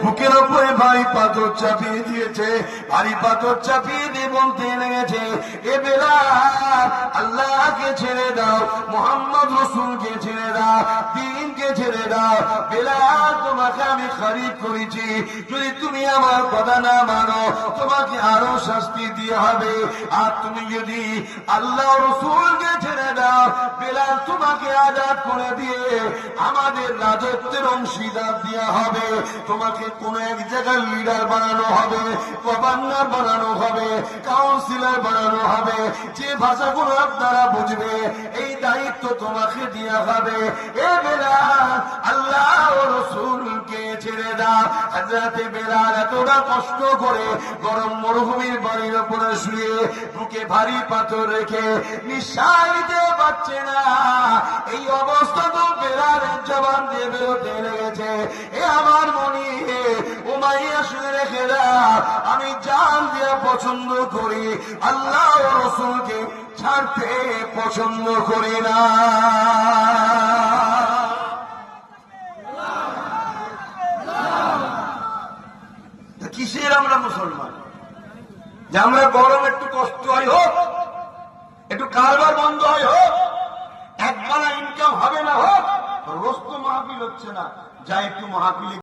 বুকের উপরে ভারী পাথর চাপিয়ে দিয়েছে। ভারী পাথর চাপিয়ে দিয়ে বলতে লেগেছে, এ বেলাল, আল্লাহকে ছেড়ে দাও, মোহাম্মদ রসুলকে ছেড়ে দাও, দ্বীনকে ছেড়ে দাও। বেলাল, তোমাকে আমি খরিদ করেছি, যদি তুমি আমার কথা না মানো তোমাকে আরো শাস্তি দিয়ে হবে। আর তুমি যদি আল্লাহ রসুলকে ছেড়ে দাও, বেলাল তোমাকে আজাদ করে দিয়ে আমাদের রাজত্বের অংশীদার দেওয়া হবে। তোমাকে কোন এক জায়গার লিডার বানানো হবে, গভর্নর বানানো হবে, কাউন্সিলর বানানো হবে। যে ভাষাগুলো আপনারা বুঝবে এই দায়িত্ব তোমাকে দেওয়া হবে। এ বেলাল, আল্লাহ ও রসুলকে ছেড়ে দাও। হযরত বেলাল এতটা কষ্ট করে গরম মরুভূমির বাড়ির উপরে শুয়ে বুকে ভারী পাথর রেখে নিঃশ্বাস নিতে পারছে না। এই অবস্থা তো বেলালের জবান দিয়ে বেরোতে লেগেছে, এ আমার মনি, উমাইয়া শুনে রেখে দাও, আমি জান দিয়ে পছন্দ করি, আল্লাহ ও রসুলকে ছাড়তে পছন্দ করি না। কিসের আমরা মুসলমান? যে আমরা গরম একটু কষ্ট হয় হোক, একটু কারবার বন্ধ হয় হোক, একবেলা ইনকাম হবে না হোক, রোজ তো মাহফিল হচ্ছে না, যা একটু মাহফিলে